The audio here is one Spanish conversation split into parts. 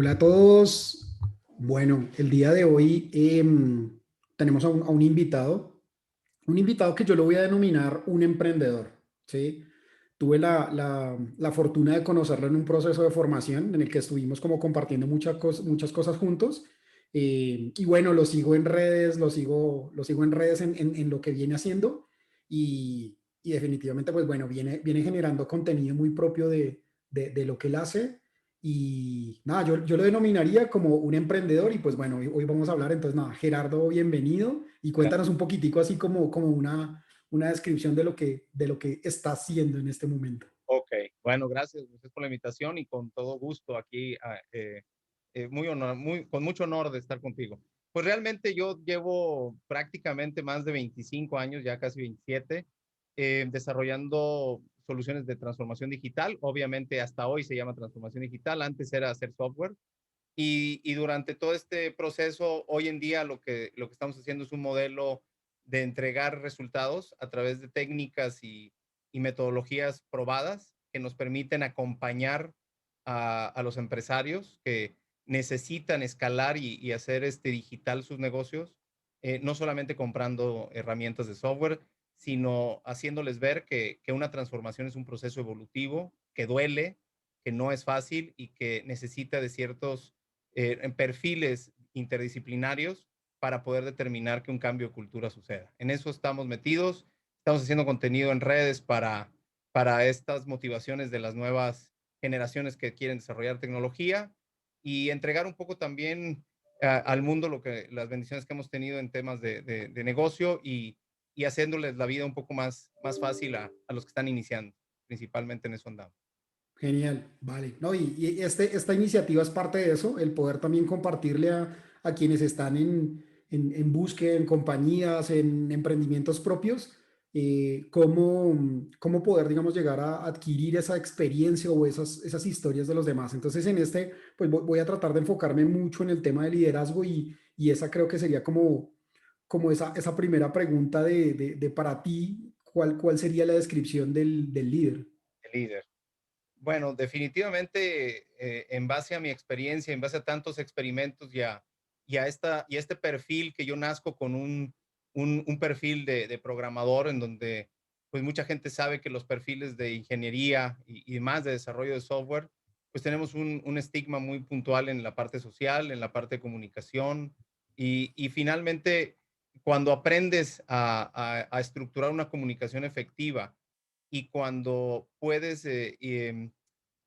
Hola a todos. Bueno, el día de hoy tenemos a un invitado que yo lo voy a denominar un emprendedor, ¿sí? Tuve la fortuna de conocerlo en un proceso de formación en el que estuvimos como compartiendo muchas cosas juntos. Y bueno, lo sigo en redes, lo sigo en redes en lo que viene haciendo y definitivamente, pues bueno, viene generando contenido muy propio de lo que él hace. Y nada, yo lo denominaría como un emprendedor y pues bueno, hoy vamos a hablar, entonces nada, Gerardo, bienvenido y cuéntanos Gracias. un poquitico así como una descripción de lo que está haciendo en este momento. Ok, bueno, gracias por la invitación y con todo gusto aquí, con mucho honor de estar contigo. Pues realmente yo llevo prácticamente más de 25 años, ya casi 27, desarrollando soluciones de transformación digital. Obviamente hasta hoy se llama transformación digital, antes era hacer software. Y durante todo este proceso, hoy en día lo que estamos haciendo es un modelo de entregar resultados a través de técnicas y metodologías probadas que nos permiten acompañar a los empresarios que necesitan escalar y hacer digital sus negocios, no solamente comprando herramientas de software, sino haciéndoles ver que una transformación es un proceso evolutivo, que duele, que no es fácil y que necesita de ciertos en perfiles interdisciplinarios para poder determinar que un cambio de cultura suceda. En eso estamos metidos, estamos haciendo contenido en redes para estas motivaciones de las nuevas generaciones que quieren desarrollar tecnología y entregar un poco también al mundo las bendiciones que hemos tenido en temas de negocio y haciéndoles la vida un poco más fácil a los que están iniciando, principalmente en eso andamos. Genial, vale. No, esta iniciativa es parte de eso, el poder también compartirle a quienes están en búsqueda, en compañías, en emprendimientos propios, cómo poder, digamos, llegar a adquirir esa experiencia o esas historias de los demás. Entonces, pues voy a tratar de enfocarme mucho en el tema de liderazgo y esa creo que sería como esa primera pregunta de para ti, ¿cuál sería la descripción del líder? El líder. Bueno, definitivamente, en base a mi experiencia, en base a tantos experimentos y a este perfil que yo nazco con un perfil de programador en donde pues mucha gente sabe que los perfiles de ingeniería y más de desarrollo de software, pues tenemos un estigma muy puntual en la parte social, en la parte de comunicación y finalmente cuando aprendes a estructurar una comunicación efectiva y cuando puedes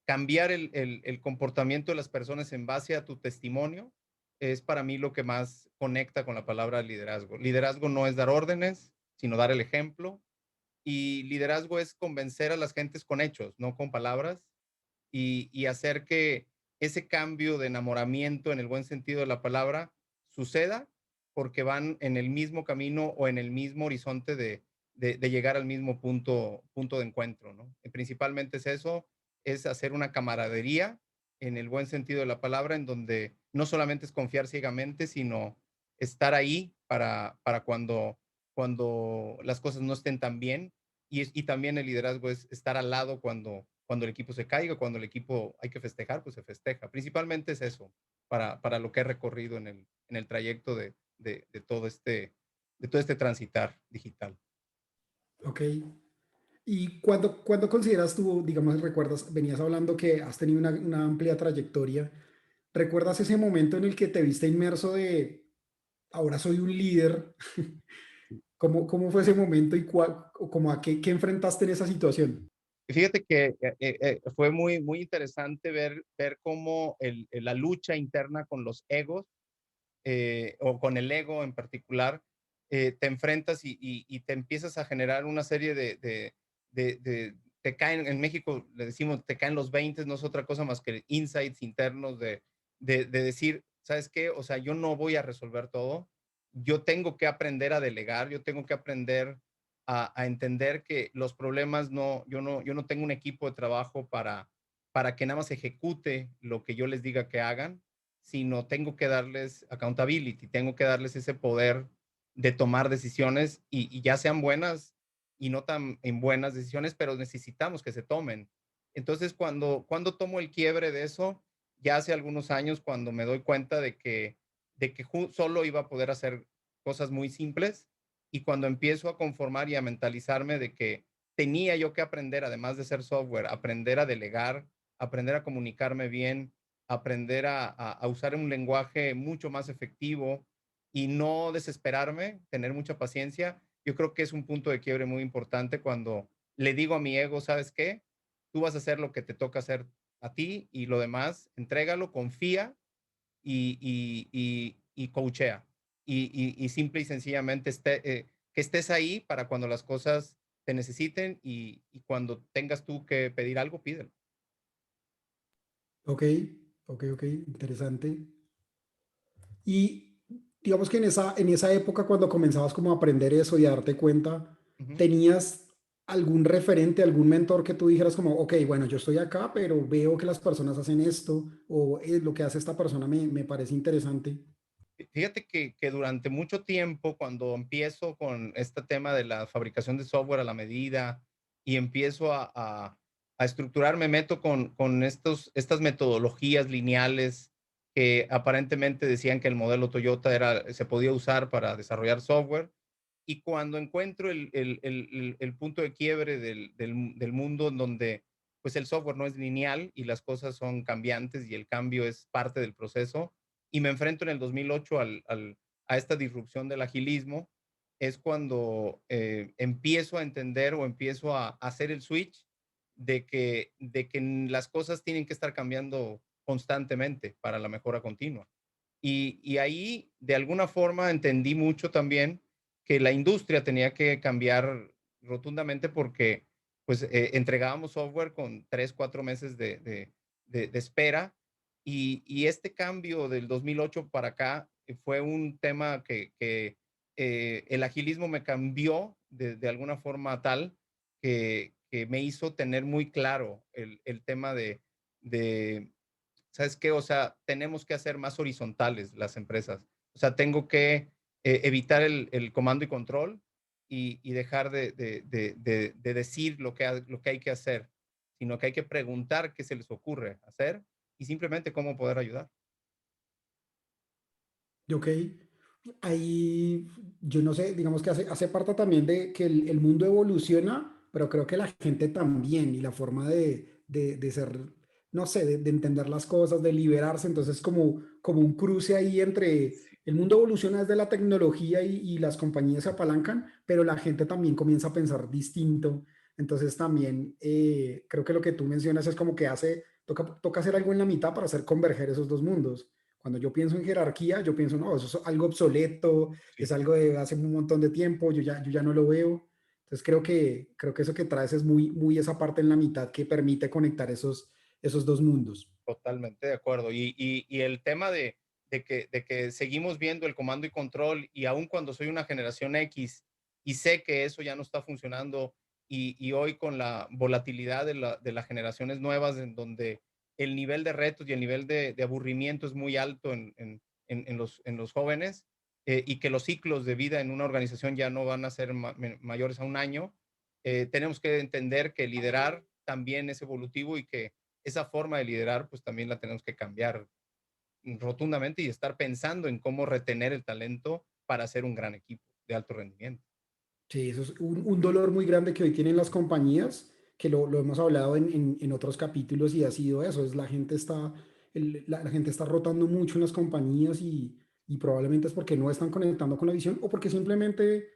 cambiar el comportamiento de las personas en base a tu testimonio, es para mí lo que más conecta con la palabra liderazgo. Liderazgo no es dar órdenes, sino dar el ejemplo. Y liderazgo es convencer a las gentes con hechos, no con palabras, y hacer que ese cambio de enamoramiento en el buen sentido de la palabra suceda porque van en el mismo camino o en el mismo horizonte de llegar al mismo punto de encuentro, ¿no? Principalmente es eso, es hacer una camaradería en el buen sentido de la palabra, en donde no solamente es confiar ciegamente, sino estar ahí para cuando las cosas no estén tan bien. Y también el liderazgo es estar al lado cuando el equipo se caiga, cuando el equipo hay que festejar, pues se festeja. Principalmente es eso, para lo que he recorrido en el trayecto de todo este transitar digital. Ok. ¿Y cuándo consideras tú, digamos, recuerdas, venías hablando que has tenido una amplia trayectoria, ¿recuerdas ese momento en el que te viste inmerso de, ahora soy un líder? ¿Cómo fue ese momento y o como a qué enfrentaste en esa situación? Y fíjate que fue muy interesante ver cómo la lucha interna con los egos o con el ego en particular, te enfrentas y te empiezas a generar una serie te caen, en México le decimos, te caen los 20, no es otra cosa más que insights internos de decir, ¿sabes qué? O sea, yo no voy a resolver todo, yo tengo que aprender a delegar, yo tengo que aprender a entender que los problemas yo no tengo un equipo de trabajo para que nada más ejecute lo que yo les diga que hagan, sino tengo que darles accountability, tengo que darles ese poder de tomar decisiones y ya sean buenas y no tan en buenas decisiones, pero necesitamos que se tomen. Entonces, cuando tomo el quiebre de eso, ya hace algunos años cuando me doy cuenta de que solo iba a poder hacer cosas muy simples y cuando empiezo a conformar y a mentalizarme de que tenía yo que aprender, además de ser software, aprender a delegar, aprender a comunicarme bien, aprender a usar un lenguaje mucho más efectivo y no desesperarme, tener mucha paciencia. Yo creo que es un punto de quiebre muy importante cuando le digo a mi ego, ¿sabes qué? Tú vas a hacer lo que te toca hacer a ti y lo demás, entrégalo, confía y coachea. Y simple y sencillamente que estés ahí para cuando las cosas te necesiten y cuando tengas tú que pedir algo, pídelo. Ok, ok, interesante. Y digamos que en esa época, cuando comenzabas como a aprender eso y a darte cuenta, Ujú. ¿tenías algún referente, algún mentor que tú dijeras como, ok, bueno, yo estoy acá, pero veo que las personas hacen esto, o lo que hace esta persona me parece interesante"? Fíjate que durante mucho tiempo, cuando empiezo con este tema de la fabricación de software a la medida y empiezo a estructurarme, meto con estas metodologías lineales que aparentemente decían que el modelo Toyota se podía usar para desarrollar software. Y cuando encuentro el punto de quiebre del mundo en donde pues el software no es lineal y las cosas son cambiantes y el cambio es parte del proceso, y me enfrento en el 2008 a esta disrupción del agilismo, es cuando empiezo a entender o empiezo a hacer el switch de que las cosas tienen que estar cambiando constantemente para la mejora continua. Y ahí, de alguna forma, entendí mucho también que la industria tenía que cambiar rotundamente porque pues entregábamos software con 3, 4 meses de espera y este cambio del 2008 para acá fue un tema que el agilismo me cambió de alguna forma tal que me hizo tener muy claro el tema de ¿sabes qué? O sea, tenemos que hacer más horizontales las empresas. O sea, tengo que evitar el comando y control y dejar de decir lo que hay que hacer, sino que hay que preguntar qué se les ocurre hacer y simplemente cómo poder ayudar. Ok, ahí yo no sé, digamos que hace parte también de que el mundo evoluciona, pero creo que la gente también y la forma de ser, no sé, de entender las cosas, de liberarse, entonces como un cruce ahí entre Sí, el mundo evoluciona desde la tecnología y las compañías se apalancan, pero la gente también comienza a pensar distinto, entonces también creo que lo que tú mencionas es como que toca hacer algo en la mitad para hacer converger esos dos mundos. Cuando yo pienso en jerarquía, yo pienso, no, eso es algo obsoleto, es sí. algo de hace un montón de tiempo, yo ya no lo veo. Entonces creo que eso que traes es muy esa parte en la mitad que permite conectar esos dos mundos. Totalmente de acuerdo. Y el tema de que seguimos viendo el comando y control y aun cuando soy una generación X y sé que eso ya no está funcionando y hoy con la volatilidad de las generaciones nuevas en donde el nivel de retos y el nivel de aburrimiento es muy alto en los jóvenes y que los ciclos de vida en una organización ya no van a ser mayores a un año, tenemos que entender que liderar también es evolutivo y que esa forma de liderar, pues también la tenemos que cambiar rotundamente y estar pensando en cómo retener el talento para hacer un gran equipo de alto rendimiento. Sí, eso es un dolor muy grande que hoy tienen las compañías, que lo hemos hablado en otros capítulos y ha sido eso, es la gente está rotando mucho en las compañías y probablemente es porque no están conectando con la visión o porque simplemente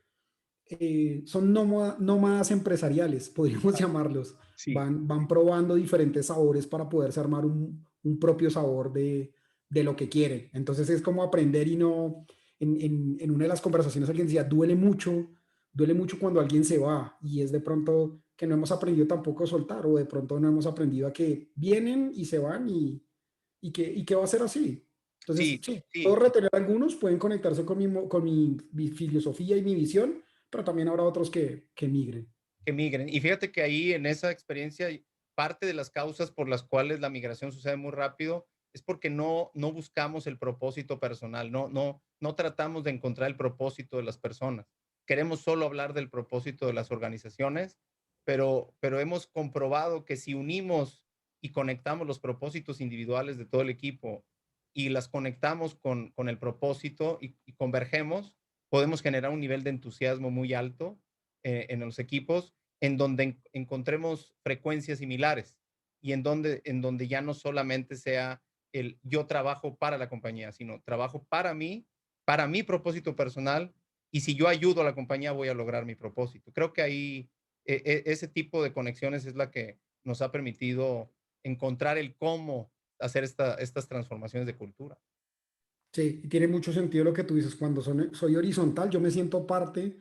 son nómadas empresariales, podríamos llamarlos. Sí, Van probando diferentes sabores para poderse armar un propio sabor de lo que quieren. Entonces es como aprender y no, en una de las conversaciones alguien decía, duele mucho cuando alguien se va y es de pronto que no hemos aprendido tampoco a soltar o de pronto no hemos aprendido a que vienen y se van y que va a ser así. Entonces, sí, sí, puedo sí, retener algunos, pueden conectarse con mi filosofía y mi visión, pero también habrá otros que migren. que migren. Y fíjate que ahí en esa experiencia, parte de las causas por las cuales la migración sucede muy rápido es porque no buscamos el propósito personal, no tratamos de encontrar el propósito de las personas. Queremos solo hablar del propósito de las organizaciones, pero hemos comprobado que si unimos y conectamos los propósitos individuales de todo el equipo y las conectamos con el propósito y convergemos, podemos generar un nivel de entusiasmo muy alto en los equipos en donde encontremos frecuencias similares y en donde ya no solamente sea el yo trabajo para la compañía, sino trabajo para mi propósito personal, y si yo ayudo a la compañía voy a lograr mi propósito. Creo que ahí ese tipo de conexiones es la que nos ha permitido encontrar el cómo hacer estas transformaciones de cultura. Sí, y tiene mucho sentido lo que tú dices. Cuando soy horizontal, yo me siento parte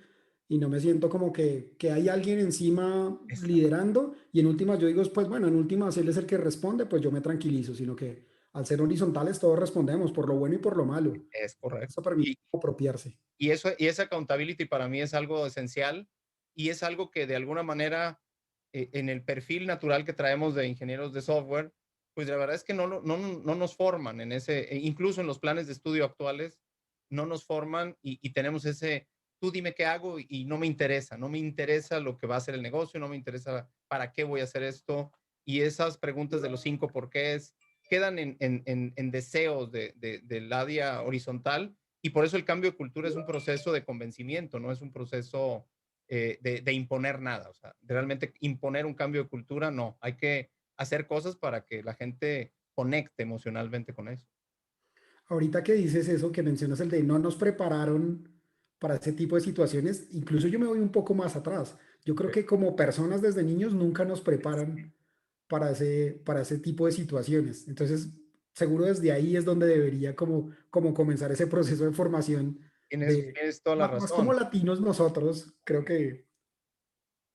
y no me siento como que hay alguien encima Exacto. liderando. Y en últimas yo digo, pues bueno, en últimas él es el que responde, pues yo me tranquilizo, sino que al ser horizontales todos respondemos por lo bueno y por lo malo. Es Eso correcto. permite apropiarse. Y esa accountability para mí es algo esencial y es algo que de alguna manera en el perfil natural que traemos de ingenieros de software, pues la verdad es que no nos forman en ese, incluso en los planes de estudio actuales, no nos forman y tenemos ese, tú dime qué hago y no me interesa lo que va a ser el negocio, no me interesa para qué voy a hacer esto. Y esas preguntas de los 5 porqués quedan en deseos del área horizontal, y por eso el cambio de cultura es un proceso de convencimiento, no es un proceso de imponer nada. O sea, de realmente imponer un cambio de cultura, no. Hay que hacer cosas para que la gente conecte emocionalmente con eso. Ahorita que dices eso, que mencionas el de no nos prepararon para ese tipo de situaciones, incluso yo me voy un poco más atrás. Yo creo que como personas desde niños nunca nos preparan para ese tipo de situaciones. Entonces, seguro desde ahí es donde debería como comenzar ese proceso de formación de, Tienes toda la más como razón. latinos nosotros, creo que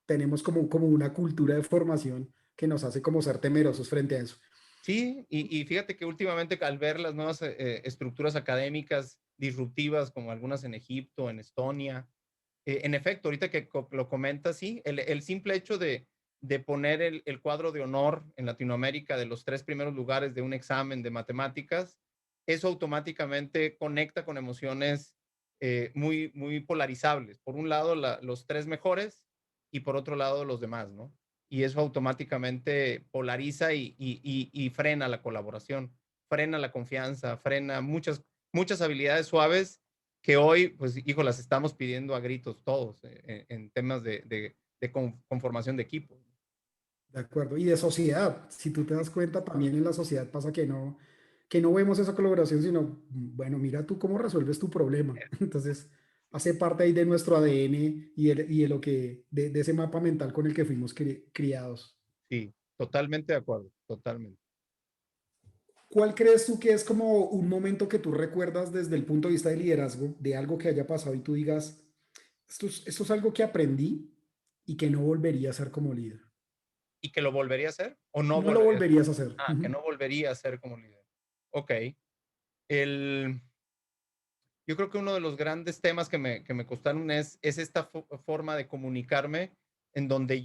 tenemos como una cultura de formación que nos hace como ser temerosos frente a eso. Sí, y fíjate que últimamente al ver las nuevas estructuras académicas disruptivas, como algunas en Egipto, en Estonia, en efecto, ahorita que lo comentas, sí, el simple hecho de poner el cuadro de honor en Latinoamérica de los 3 primeros lugares de un examen de matemáticas, eso automáticamente conecta con emociones muy polarizables. Por un lado, los 3 mejores y por otro lado, los demás, ¿no? Y eso automáticamente polariza y frena la colaboración, frena la confianza, frena muchas habilidades suaves que hoy, pues, hijo, las estamos pidiendo a gritos todos en temas de conformación de equipo. De acuerdo. Y de sociedad, si tú te das cuenta, también en la sociedad pasa que no vemos esa colaboración, sino, bueno, mira tú cómo resuelves tu problema. Entonces, hace parte ahí de nuestro ADN y de lo de ese mapa mental con el que fuimos criados. Sí, totalmente de acuerdo, totalmente. ¿Cuál crees tú que es como un momento que tú recuerdas desde el punto de vista de liderazgo, de algo que haya pasado y tú digas, esto es algo que aprendí y que no volvería a ser como líder? ¿Y que lo volvería a hacer o no No lo volvería a hacer? volverías a hacer. Ah, que Ujú. no volvería a ser como líder. Ok. El, yo creo que uno de los grandes temas que me costaron es esta forma de comunicarme en donde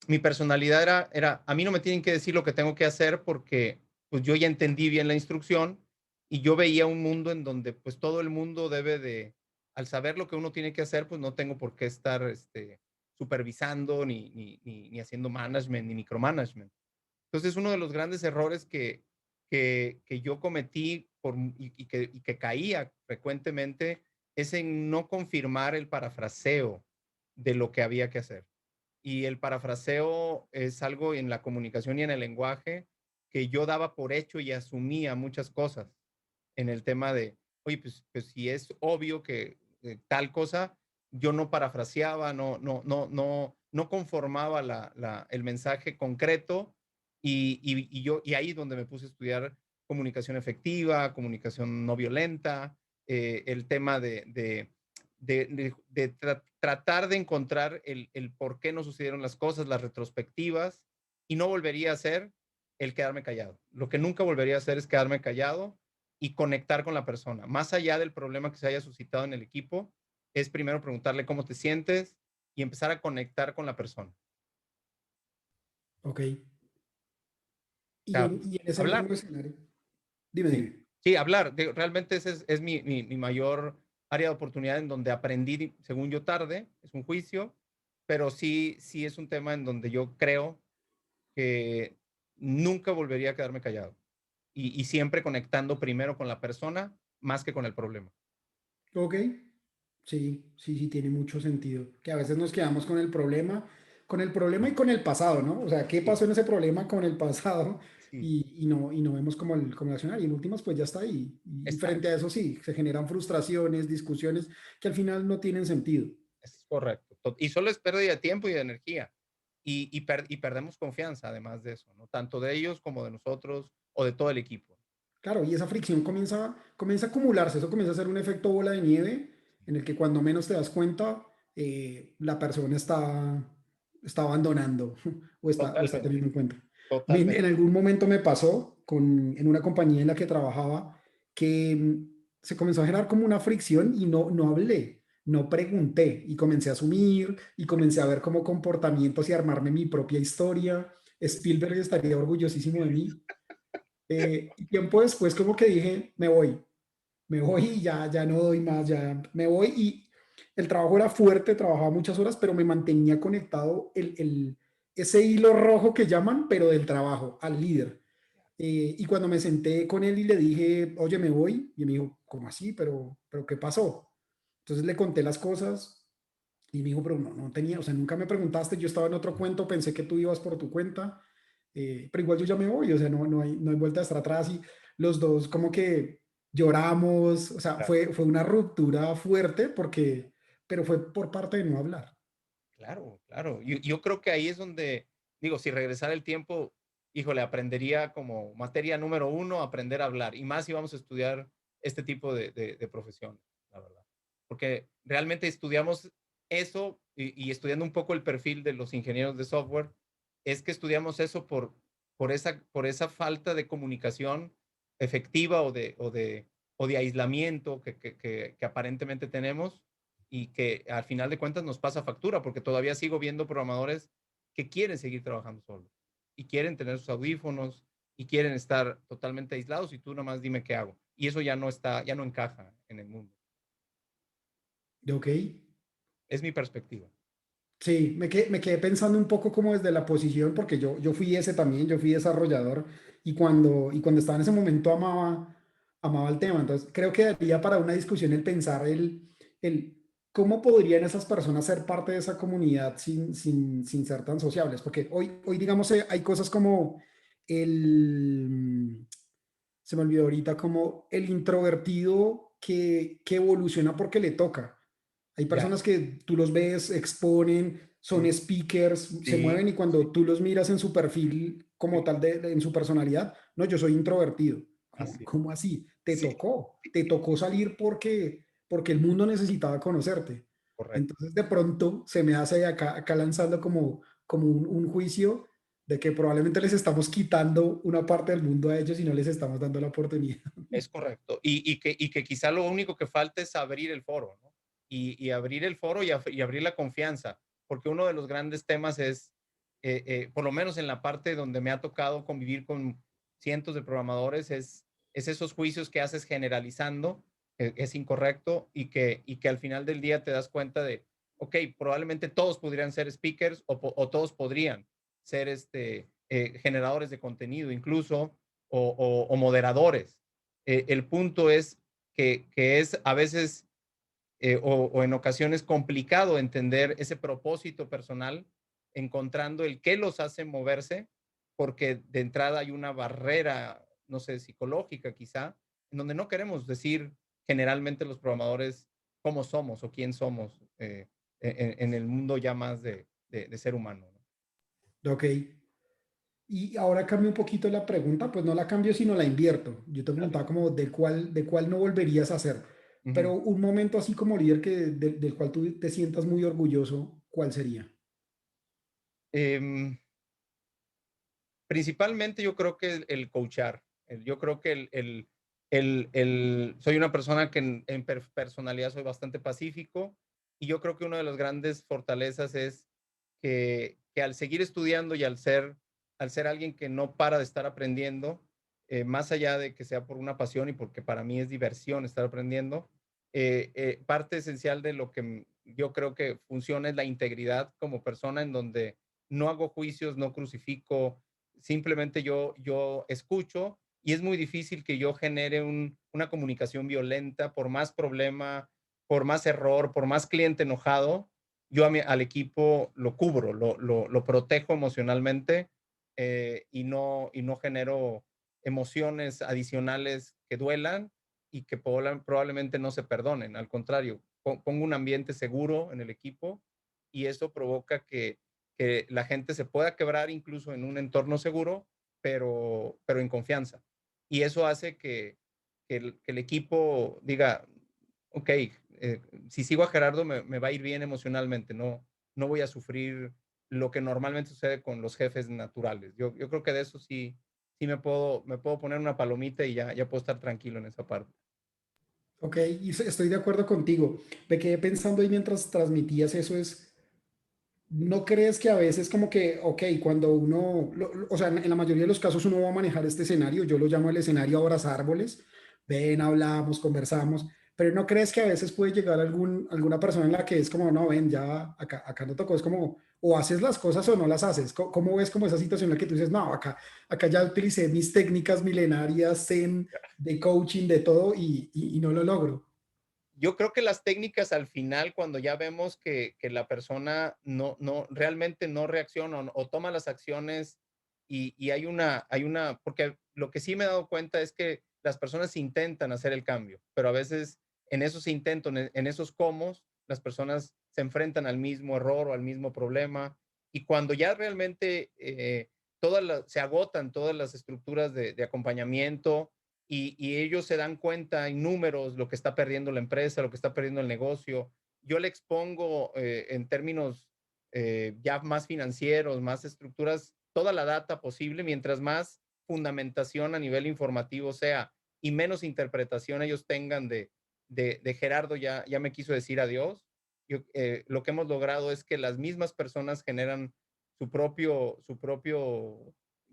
mi personalidad a mí no me tienen que decir lo que tengo que hacer porque pues yo ya entendí bien la instrucción y yo veía un mundo en donde pues todo el mundo al saber lo que uno tiene que hacer, pues no tengo por qué estar supervisando ni haciendo management ni micromanagement. Entonces, uno de los grandes errores que yo cometí y que caía frecuentemente es en no confirmar el parafraseo de lo que había que hacer. Y el parafraseo es algo en la comunicación y en el lenguaje que yo daba por hecho y asumía muchas cosas en el tema de, oye, pues si es obvio que tal cosa, yo no parafraseaba, no conformaba el mensaje concreto y ahí es donde me puse a estudiar comunicación efectiva, comunicación no violenta, el tema de tratar de encontrar el por qué no sucedieron las cosas, las retrospectivas, y no volvería a ser el quedarme callado. Lo que nunca volvería a hacer es quedarme callado y conectar con la persona. Más allá del problema que se haya suscitado en el equipo, es primero preguntarle cómo te sientes y empezar a conectar con la persona. Ok. O sea, Y en ese hablar, mismo escenario, dime, sí. dime. Sí, hablar. Realmente ese es mi mayor área de oportunidad en donde aprendí, según yo, tarde, es un juicio, pero sí es un tema en donde yo creo que nunca volvería a quedarme callado. Y siempre conectando primero con la persona más que con el problema. Ok, sí, sí, sí, tiene mucho sentido. Que a veces nos quedamos con el problema y con el pasado, ¿no? O sea, ¿qué Sí, pasó en ese problema con el pasado? sí, Y no vemos como el accionar. Y en últimas, pues ya está ahí. Y frente exacto. a eso sí, se generan frustraciones, discusiones que al final no tienen sentido. Es correcto. Y solo es pérdida de tiempo y de energía. Y perdemos confianza, además de eso, ¿no? Tanto de ellos como de nosotros o de todo el equipo. Claro, y esa fricción comienza a acumularse, eso comienza a ser un efecto bola de nieve en el que cuando menos te das cuenta, la persona está abandonando o está Totalmente, teniendo en cuenta. En totalmente. algún momento me pasó en una compañía en la que trabajaba que se comenzó a generar como una fricción y no hablé, no pregunté y comencé a asumir y comencé a ver como comportamientos y armarme mi propia historia. Spielberg estaría orgullosísimo de mí. Y tiempo después como que dije, me voy y ya no doy más, ya me voy. Y el trabajo era fuerte, trabajaba muchas horas, pero me mantenía conectado ese hilo rojo que llaman, pero del trabajo, al líder. Y cuando me senté con él y le dije, oye, me voy, y me dijo, ¿cómo así? ¿Pero qué pasó? Entonces le conté las cosas y me dijo, pero no tenía, o sea, nunca me preguntaste, yo estaba en otro cuento, pensé que tú ibas por tu cuenta, pero igual yo ya me voy, o sea, no hay vuelta hasta atrás y los dos como que lloramos, o sea, Claro, fue una ruptura fuerte pero fue por parte de no hablar. claro, claro. Yo creo que ahí es donde, digo, si regresara el tiempo, híjole, aprendería como materia número uno, aprender a hablar. Y más si vamos a estudiar este tipo de profesión, la verdad. Porque realmente estudiamos eso y estudiando un poco el perfil de los ingenieros de software, es que estudiamos eso por esa falta de comunicación efectiva o de aislamiento que aparentemente tenemos y que al final de cuentas nos pasa factura, porque todavía sigo viendo programadores que quieren seguir trabajando solos y quieren tener sus audífonos y quieren estar totalmente aislados y tú nomás dime qué hago. Y eso ya no está, ya no encaja en el mundo. ¿Ok? Es mi perspectiva. Sí, me quedé pensando un poco como desde la posición, porque yo fui ese también, yo fui desarrollador y cuando estaba en ese momento amaba el tema. Entonces, creo que daría para una discusión el pensar el cómo podrían esas personas ser parte de esa comunidad sin ser tan sociables. Porque hoy digamos, hay cosas como el, se me olvidó ahorita, como el introvertido que evoluciona porque le toca. Hay Ya. personas que tú los ves, exponen, son Sí, speakers, se sí, mueven y cuando tú los miras en su perfil como sí, tal, en su personalidad, no, yo soy introvertido. así es. ¿Cómo así? Sí, Te tocó salir porque el mundo necesitaba conocerte. correcto. Entonces de pronto se me hace acá lanzando como un juicio de que probablemente les estamos quitando una parte del mundo a ellos y no les estamos dando la oportunidad. Es correcto. Y que quizá lo único que falta es abrir el foro, ¿no? Y abrir el foro y abrir la confianza, porque uno de los grandes temas es, por lo menos en la parte donde me ha tocado convivir con cientos de programadores, es esos juicios que haces generalizando, es incorrecto y que al final del día te das cuenta de, ok, probablemente todos podrían ser speakers o todos podrían ser generadores de contenido incluso o moderadores. El punto es que es a veces o en ocasiones complicado entender ese propósito personal, encontrando el qué los hace moverse, porque de entrada hay una barrera, no sé, psicológica quizá, en donde no queremos decir generalmente los programadores cómo somos o quién somos en el mundo ya más de ser humano, ¿no? Ok. Y ahora cambio un poquito la pregunta, pues no la cambio, sino la invierto. Yo te Dale. preguntaba como de cuál no volverías a hacer, Uh -huh. pero un momento así como líder del cual tú te sientas muy orgulloso, ¿cuál sería? Principalmente yo creo que el coachar, yo creo que soy una persona que en personalidad soy bastante pacífico y yo creo que una de las grandes fortalezas es que al seguir estudiando y al ser alguien que no para de estar aprendiendo, más allá de que sea por una pasión y porque para mí es diversión estar aprendiendo, parte esencial de lo que yo creo que funciona es la integridad como persona en donde no hago juicios, no crucifico, simplemente yo escucho y es muy difícil que yo genere una comunicación violenta por más problema, por más error, por más cliente enojado. Yo al equipo lo cubro, lo protejo emocionalmente y no genero emociones adicionales que duelan y que probablemente no se perdonen. Al contrario, pongo un ambiente seguro en el equipo y eso provoca que la gente se pueda quebrar incluso en un entorno seguro, pero en confianza. Y eso hace que el equipo diga, ok, si sigo a Gerardo me va a ir bien emocionalmente, no voy a sufrir lo que normalmente sucede con los jefes naturales. Yo creo que de eso sí me puedo poner una palomita y ya puedo estar tranquilo en esa parte. Ok, y estoy de acuerdo contigo. Me quedé pensando ahí mientras transmitías eso es, ¿no crees que a veces como que, ok, cuando uno, o sea, en la mayoría de los casos uno va a manejar este escenario, yo lo llamo el escenario abrazar árboles, ven, hablamos, conversamos, pero ¿no crees que a veces puede llegar alguna persona en la que es como, no, ven, ya acá no tocó, es como, o haces las cosas o no las haces? ¿Cómo ves como esa situación en la que tú dices, no, acá ya utilicé mis técnicas milenarias zen, de coaching, de todo y no lo logro? Yo creo que las técnicas al final, cuando ya vemos que la persona realmente no reacciona o toma las acciones y hay una, porque lo que sí me he dado cuenta es que las personas intentan hacer el cambio, pero a veces en esos intentos, en esos cómo, las personas se enfrentan al mismo error o al mismo problema y cuando ya realmente se agotan todas las estructuras de acompañamiento, y ellos se dan cuenta en números lo que está perdiendo la empresa, lo que está perdiendo el negocio. Yo le expongo en términos ya más financieros, más estructuras, toda la data posible, mientras más fundamentación a nivel informativo sea y menos interpretación ellos tengan de Gerardo ya me quiso decir adiós. Lo que hemos logrado es que las mismas personas generan su propio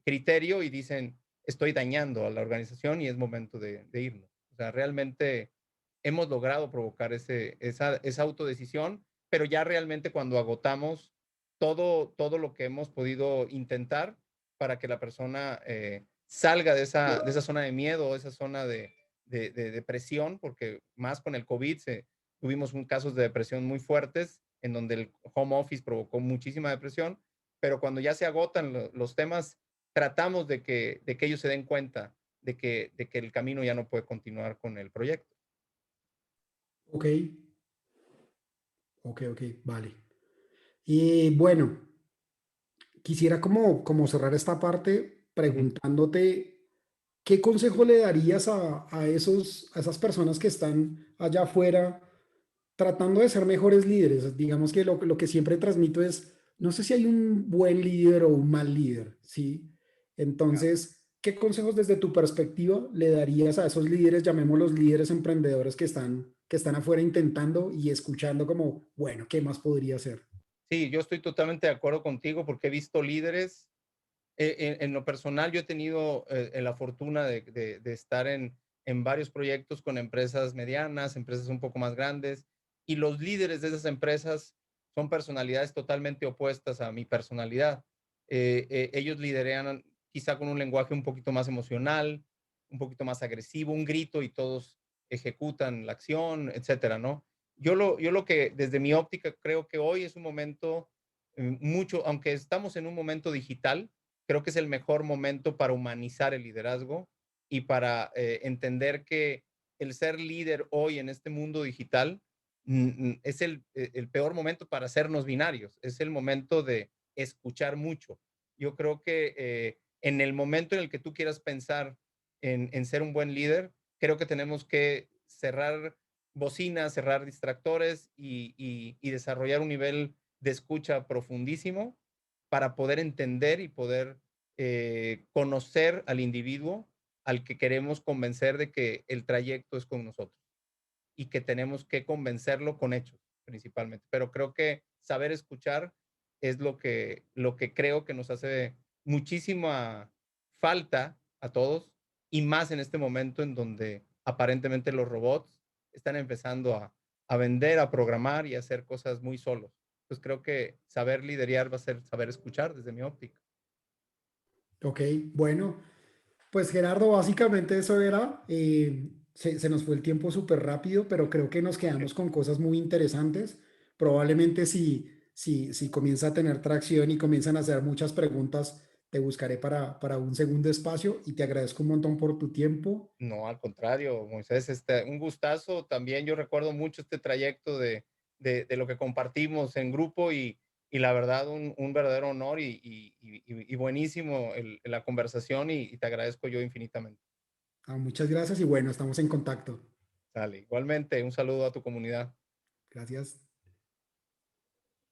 criterio y dicen, estoy dañando a la organización y es momento de irnos. O sea, realmente hemos logrado provocar esa autodecisión, pero ya realmente cuando agotamos todo lo que hemos podido intentar para que la persona salga de esa zona de miedo, esa zona de depresión, porque más con el COVID tuvimos casos de depresión muy fuertes, en donde el home office provocó muchísima depresión, pero cuando ya se agotan los temas, tratamos de que ellos se den cuenta de que el camino ya no puede continuar con el proyecto. Ok, ok, vale. Y bueno, quisiera como cerrar esta parte Ujú. preguntándote, ¿qué consejo le darías a esas personas que están allá afuera tratando de ser mejores líderes? Digamos que lo que siempre transmito es, no sé si hay un buen líder o un mal líder, ¿sí? Claro. Entonces, ¿qué consejos desde tu perspectiva le darías a esos líderes, llamémoslos líderes emprendedores que están afuera intentando y escuchando como, bueno, ¿qué más podría hacer? Sí, yo estoy totalmente de acuerdo contigo porque he visto líderes. En lo personal, yo he tenido la fortuna de estar en varios proyectos con empresas medianas, empresas un poco más grandes, y los líderes de esas empresas son personalidades totalmente opuestas a mi personalidad. Ellos liderean quizá con un lenguaje un poquito más emocional, un poquito más agresivo, un grito y todos ejecutan la acción, etcétera, ¿no? Yo lo que desde mi óptica creo que hoy es un momento mucho, aunque estamos en un momento digital, creo que es el mejor momento para humanizar el liderazgo y para entender que el ser líder hoy en este mundo digital es el peor momento para hacernos binarios, es el momento de escuchar mucho. Yo creo que en el momento en el que tú quieras pensar en ser un buen líder, creo que tenemos que cerrar bocinas, cerrar distractores y desarrollar un nivel de escucha profundísimo para poder entender y poder conocer al individuo al que queremos convencer de que el trayecto es con nosotros y que tenemos que convencerlo con hechos principalmente. Pero creo que saber escuchar es lo que creo que nos hace muchísima falta a todos y más en este momento en donde aparentemente los robots están empezando a vender, a programar y a hacer cosas muy solos. Pues creo que saber liderar va a ser saber escuchar desde mi óptica. Ok, bueno, pues Gerardo, básicamente eso era. Se nos fue el tiempo súper rápido, pero creo que nos quedamos con cosas muy interesantes. Probablemente si comienza a tener tracción y comienzan a hacer muchas preguntas, te buscaré para un segundo espacio y te agradezco un montón por tu tiempo. No, al contrario, Moisés, un gustazo. También yo recuerdo mucho este trayecto de lo que compartimos en grupo y la verdad un verdadero honor y buenísimo la conversación y te agradezco yo infinitamente. Muchas gracias y bueno, estamos en contacto. Sale. Igualmente, un saludo a tu comunidad. Gracias.